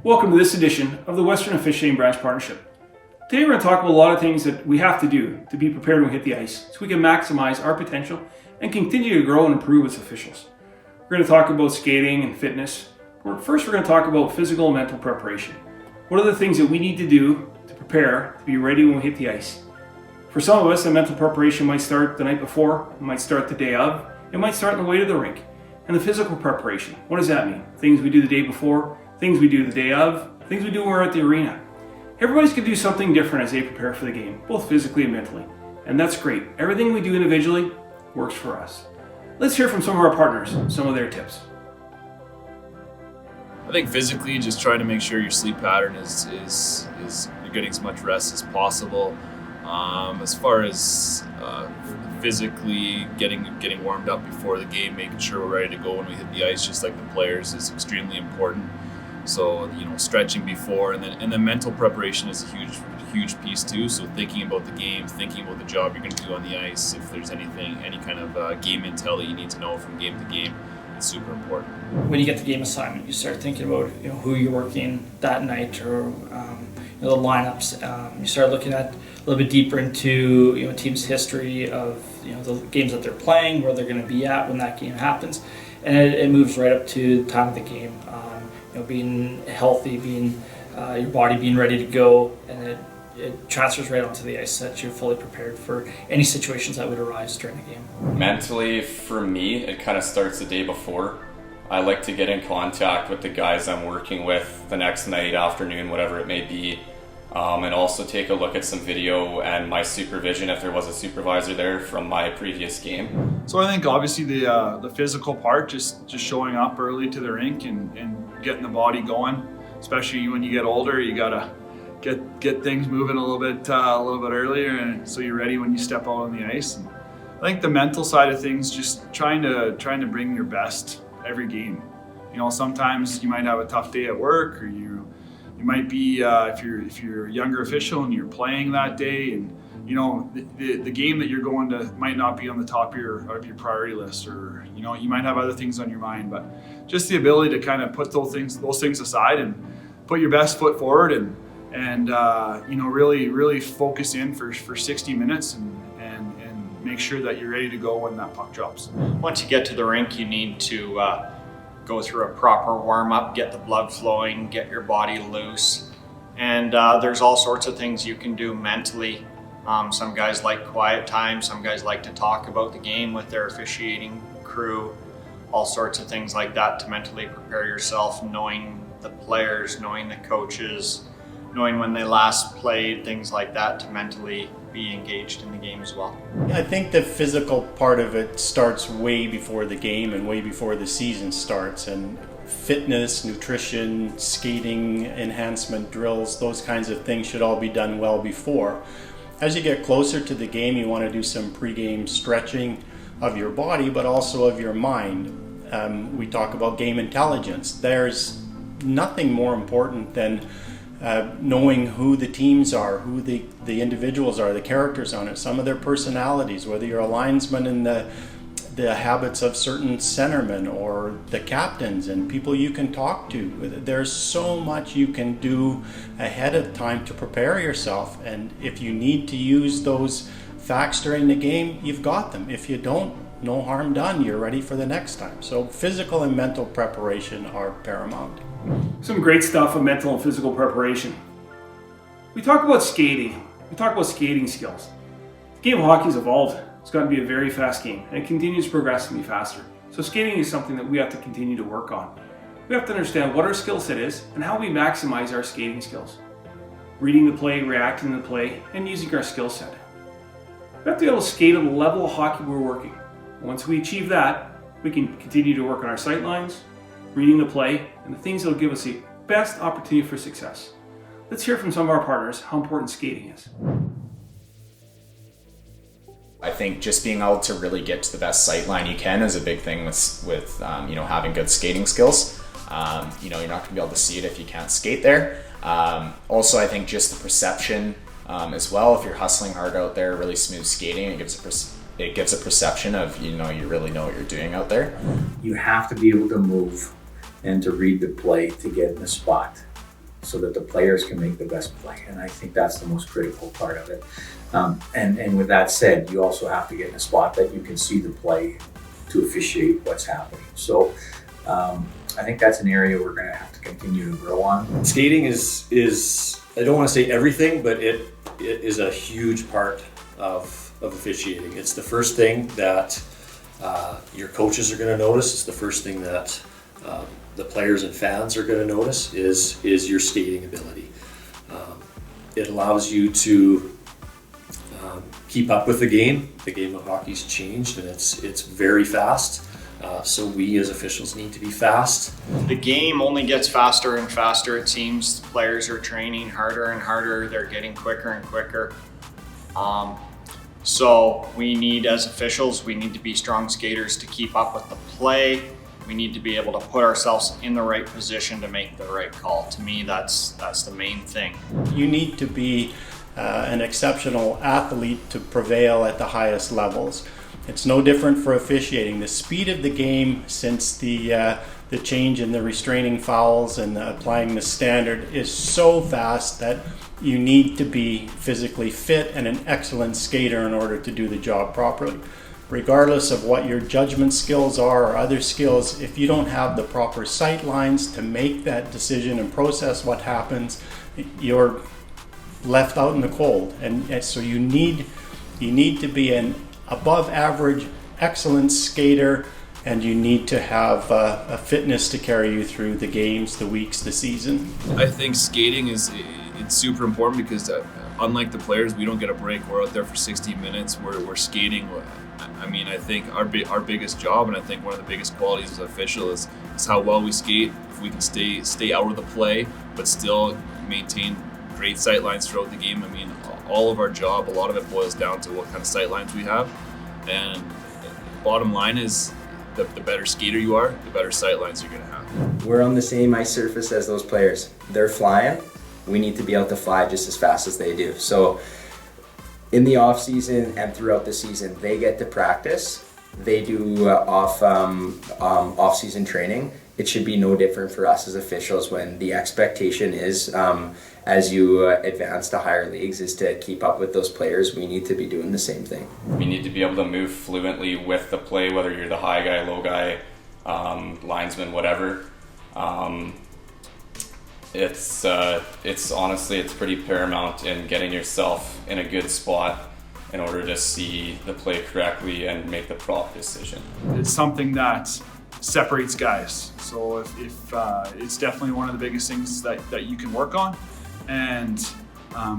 Welcome to this edition of the Western Officiating Branch Partnership. Today we're going to talk about a lot of things that we have to do to be prepared when we hit the ice so we can maximize our potential and continue to grow and improve as officials. We're going to talk about skating and fitness. First we're going to talk about physical and mental preparation. What are the things that we need to do to prepare to be ready when we hit the ice? For some of us, the mental preparation might start the night before, it might start the day of, it might start on the way to the rink. And the physical preparation, what does that mean? Things we do the day before, things we do the day of, things we do when we're at the arena. Everybody's going to do something different as they prepare for the game, both physically and mentally. And that's great. Everything we do individually works for us. Let's hear from some of our partners, some of their tips. I think physically, just trying to make sure your sleep pattern is you're getting as much rest as possible. As far as physically getting warmed up before the game, making sure we're ready to go when we hit the ice, just like the players, is extremely important. So, stretching before, and then mental preparation is a huge piece too. So thinking about the game, thinking about the job you're going to do on the ice, if there's any kind of game intel that you need to know from game to game, it's super important. When you get the game assignment, you start thinking about who you're working that night, or the lineups. You start looking at a little bit deeper into a team's history of the games that they're playing, where they're going to be at when that game happens, and it moves right up to the time of the game. Being healthy, being your body being ready to go, and it transfers right onto the ice so that you're fully prepared for any situations that would arise during the game. Mentally, for me, it kind of starts the day before. I like to get in contact with the guys I'm working with the next night, afternoon, whatever it may be, and also take a look at some video and my supervision, if there was a supervisor there, from my previous game. So I think obviously the physical part, just showing up early to the rink and getting the body going, especially when you get older, you gotta get things moving a little bit earlier, and so you're ready when you step out on the ice. And I think the mental side of things, just trying to bring your best every game. Sometimes you might have a tough day at work, or you might be if you're a younger official and you're playing that day, and the game that you're going to might not be on the top of your priority list, or you might have other things on your mind. But just the ability to kind of put those things aside and put your best foot forward, and really focus in for 60 minutes and make sure that you're ready to go when that puck drops. Once you get to the rink, you need to go through a proper warm-up, get the blood flowing, get your body loose. And there's all sorts of things you can do mentally. Some guys like quiet time, some guys like to talk about the game with their officiating crew, all sorts of things like that to mentally prepare yourself, knowing the players, knowing the coaches, knowing when they last played, things like that, to mentally be engaged in the game as well. I think the physical part of it starts way before the game and way before the season starts, and fitness, nutrition, skating, enhancement drills, those kinds of things should all be done well before. As you get closer to the game, you want to do some pre-game stretching of your body, but also of your mind. We talk about game intelligence. There's nothing more important than knowing who the teams are, who the individuals are, the characters on it, some of their personalities, whether you're a linesman and the habits of certain centermen, or the captains and people you can talk to. There's so much you can do ahead of time to prepare yourself, and if you need to use those facts during the game, you've got them. If you don't, no harm done. You're ready for the next time. So physical and mental preparation are paramount. Some great stuff on mental and physical preparation. We talk about skating. We talk about skating skills. The game of hockey has evolved. It's got to be a very fast game, and it continues to progress and be faster. So skating is something that we have to continue to work on. We have to understand what our skill set is and how we maximize our skating skills. Reading the play, reacting to the play, and using our skill set. We have to be able to skate at the level of hockey we're working. Once we achieve that, we can continue to work on our sight lines, reading the play, and the things that will give us the best opportunity for success. Let's hear from some of our partners how important skating is. I think just being able to really get to the best sight line you can is a big thing with having good skating skills. You're not going to be able to see it if you can't skate there. Also, I think just the perception as well. If you're hustling hard out there, really smooth skating, it gives a perception of you really know what you're doing out there. You have to be able to move and to read the play to get in the spot. so that the players can make the best play. And I think that's the most critical part of it. And with that said, you also have to get in a spot that you can see the play to officiate what's happening. So I think that's an area we're going to have to continue to grow on. Skating is I don't want to say everything, but it is a huge part of officiating. It's the first thing that your coaches are going to notice. It's the first thing that the players and fans are going to notice is your skating ability. It allows you to keep up with the game. The game of hockey's changed, and it's very fast. So we as officials need to be fast. The game only gets faster and faster, it seems. The players are training harder and harder. They're getting quicker and quicker. So we need, as officials, we need to be strong skaters to keep up with the play. We need to be able to put ourselves in the right position to make the right call. To me, that's the main thing. You need to be an exceptional athlete to prevail at the highest levels. It's no different for officiating. The speed of the game since the change in the restraining fouls and applying the standard is so fast that you need to be physically fit and an excellent skater in order to do the job properly. Regardless of what your judgment skills are or other skills, if you don't have the proper sight lines to make that decision and process what happens, you're left out in the cold. And so you need to be an above average, excellent skater, and you need to have a fitness to carry you through the games, the weeks, the season. I think skating it's super important because unlike the players, we don't get a break. We're out there for 60 minutes. We're skating. I mean, I think our biggest job, and I think one of the biggest qualities as an official is how well we skate. If we can stay out of the play, but still maintain great sight lines throughout the game. I mean, all of our job, a lot of it boils down to what kind of sight lines we have. And bottom line is, the better skater you are, the better sight lines you're going to have. We're on the same ice surface as those players. They're flying. We need to be able to fly just as fast as they do. So in the off season and throughout the season, they get to practice. They do off season training. It should be no different for us as officials when the expectation is, as you advance to higher leagues, is to keep up with those players. We need to be doing the same thing. We need to be able to move fluently with the play, whether you're the high guy, low guy, linesman, whatever. It's honestly, it's pretty paramount in getting yourself in a good spot in order to see the play correctly and make the proper decision. It's something that separates guys. So if it's definitely one of the biggest things that you can work on, and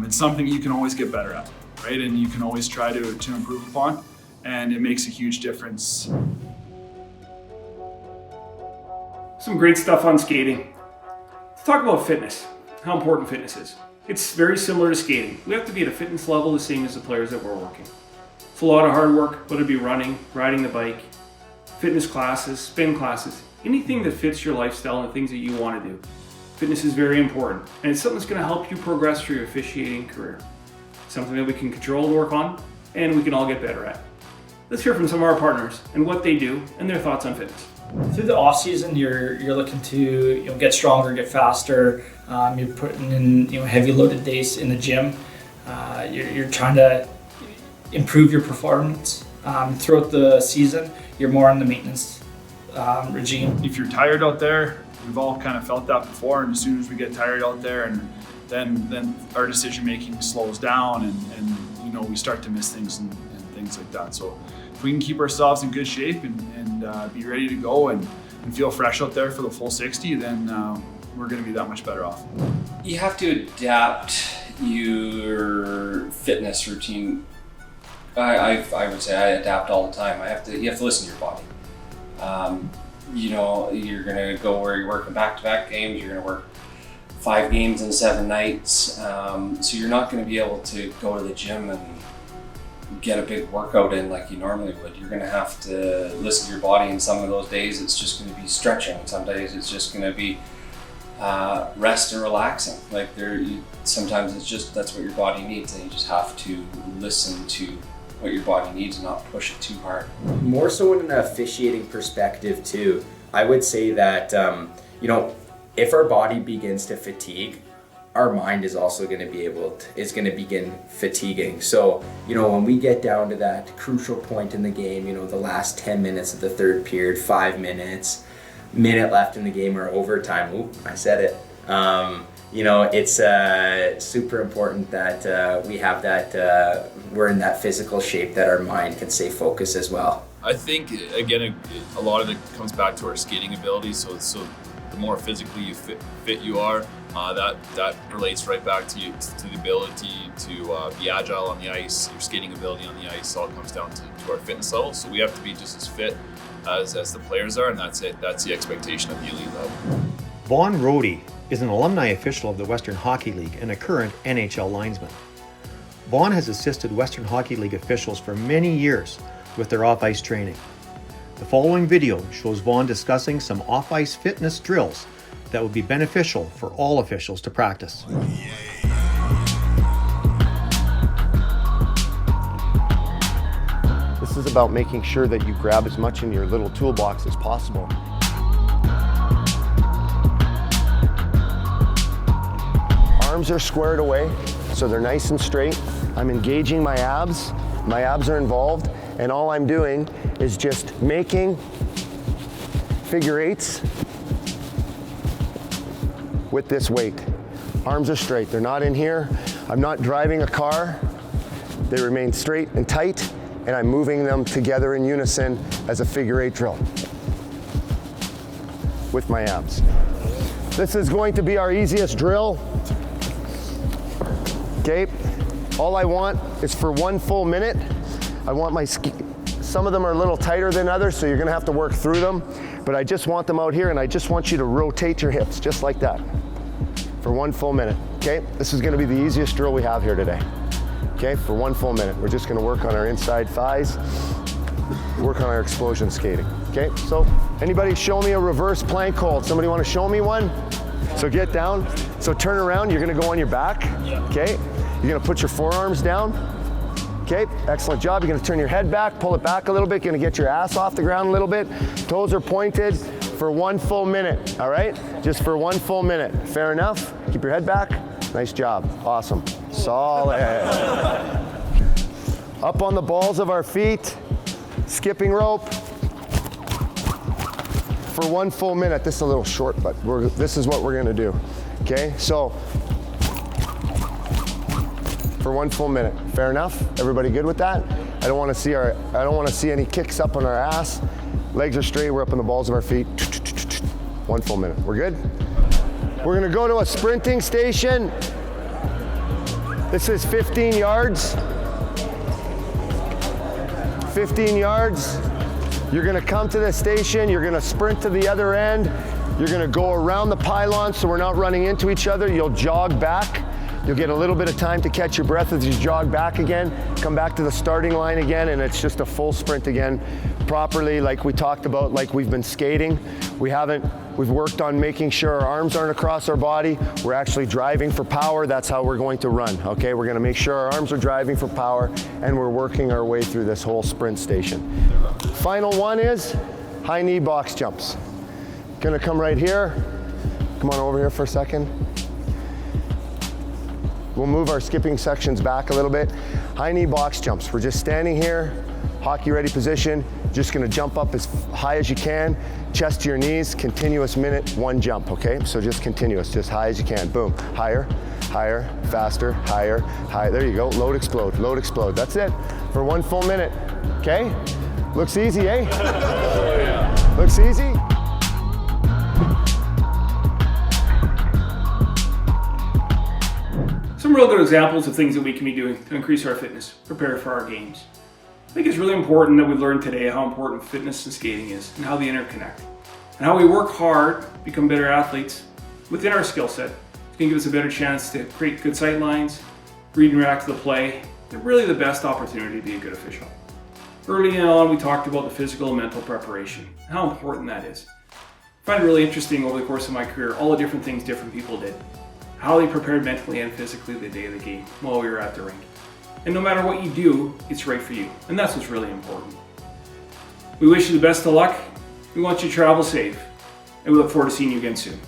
it's something you can always get better at, right? And you can always try to improve upon, and it makes a huge difference. Some great stuff on skating. Let's talk about fitness, how important fitness is. It's very similar to skating. We have to be at a fitness level the same as the players that we're working. It's a lot of hard work, whether it be running, riding the bike, fitness classes, spin classes, anything that fits your lifestyle and the things that you want to do. Fitness is very important, and it's something that's going to help you progress through your officiating career. Something that we can control and work on, and we can all get better at. Let's hear from some of our partners and what they do and their thoughts on fitness. Through the off season, you're looking to get stronger, get faster. You're putting in heavy loaded days in the gym. You're trying to improve your performance. Throughout the season, you're more on the maintenance regime. If you're tired out there, we've all kind of felt that before, and as soon as we get tired out there, and then our decision making slows down, and we start to miss things and things like that. So if we can keep ourselves in good shape and be ready to go and feel fresh out there for the full 60, then we're going to be that much better off. You have to adapt your fitness routine. I would say I adapt all the time. You have to listen to your body. You're going to go where you're working back-to-back games. You're going to work 5 games in 7 nights. So you're not going to be able to go to the gym and get a big workout in like you normally would. You're going to have to listen to your body, and some of those days it's just going to be stretching. Some days it's just going to be rest and relaxing. Sometimes it's just that's what your body needs, and you just have to listen to what your body needs and not push it too hard. More so in an officiating perspective too, I would say that if our body begins to fatigue, our mind is also going to begin fatiguing. So, when we get down to that crucial point in the game, the last 10 minutes of the third period, 5 minutes, minute left in the game, or overtime. Oop, I said it. It's super important that we have that, we're in that physical shape that our mind can stay focused as well. I think, again, a lot of it comes back to our skating ability. So the more physically fit you are, that relates right back to the ability to be agile on the ice. Your skating ability on the ice all comes down to our fitness level. So we have to be just as fit as the players are, and that's it. That's the expectation at the elite level. Vaughn Rohde is an alumni official of the Western Hockey League and a current NHL linesman. Vaughn has assisted Western Hockey League officials for many years with their off-ice training. The following video shows Vaughn discussing some off-ice fitness drills that would be beneficial for all officials to practice. This is about making sure that you grab as much in your little toolbox as possible. Arms are squared away, so they're nice and straight. I'm engaging my abs. My abs are involved, and all I'm doing is just making figure eights with this weight. Arms are straight, they're not in here. I'm not driving a car. They remain straight and tight, and I'm moving them together in unison as a figure eight drill with my abs. This is going to be our easiest drill. Okay, all I want is for 1 full minute. I want some of them are a little tighter than others, so you're gonna have to work through them, but I just want them out here, and I just want you to rotate your hips, just like that, for 1 full minute, okay? This is gonna be the easiest drill we have here today, okay? For 1 full minute. We're just gonna work on our inside thighs, work on our explosion skating, okay? So, anybody show me a reverse plank hold? Somebody wanna show me one? So get down, so turn around, you're gonna go on your back, okay? You're gonna put your forearms down. Okay, excellent job. You're gonna turn your head back, pull it back a little bit, gonna get your ass off the ground a little bit. Toes are pointed for 1 full minute, all right? Just for 1 full minute. Fair enough? Keep your head back. Nice job, awesome. Solid. Up on the balls of our feet, skipping rope for 1 full minute. This is a little short, but this is what we're gonna do, okay? So, for 1 full minute. Fair enough? Everybody good with that? I don't want to see any kicks up on our ass. Legs are straight, we're up on the balls of our feet. 1 full minute. We're good? We're gonna go to a sprinting station. This is 15 yards. 15 yards. You're gonna come to the station, you're gonna sprint to the other end. You're gonna go around the pylon so we're not running into each other. You'll jog back. You'll get a little bit of time to catch your breath as you jog back again, come back to the starting line again, and it's just a full sprint again, properly, like we talked about, like we've been skating. We've worked on making sure our arms aren't across our body. We're actually driving for power. That's how we're going to run, okay? We're gonna make sure our arms are driving for power, and we're working our way through this whole sprint station. Final one is high knee box jumps. Gonna come right here. Come on over here for a second. We'll move our skipping sections back a little bit. High knee box jumps. We're just standing here, hockey ready position. Just gonna jump up as high as you can, chest to your knees, continuous minute, 1 jump, okay? So just continuous, just high as you can. Boom, higher, higher, faster, higher, higher. There you go, load, explode, load, explode. That's it for 1 full minute, okay? Looks easy, eh? Oh, yeah. Looks easy? Some real good examples of things that we can be doing to increase our fitness, prepare for our games. I think it's really important that we learn today how important fitness and skating is and how they interconnect. And how we work hard, become better athletes within our skill set. It's going to give us a better chance to create good sight lines, read and react to the play, and really the best opportunity to be a good official. Early on, we talked about the physical and mental preparation and how important that is. I find it really interesting over the course of my career, all the different things different people did. How they prepared mentally and physically the day of the game while we were at the rink. And no matter what you do, it's right for you. And that's what's really important. We wish you the best of luck. We want you to travel safe. And we look forward to seeing you again soon.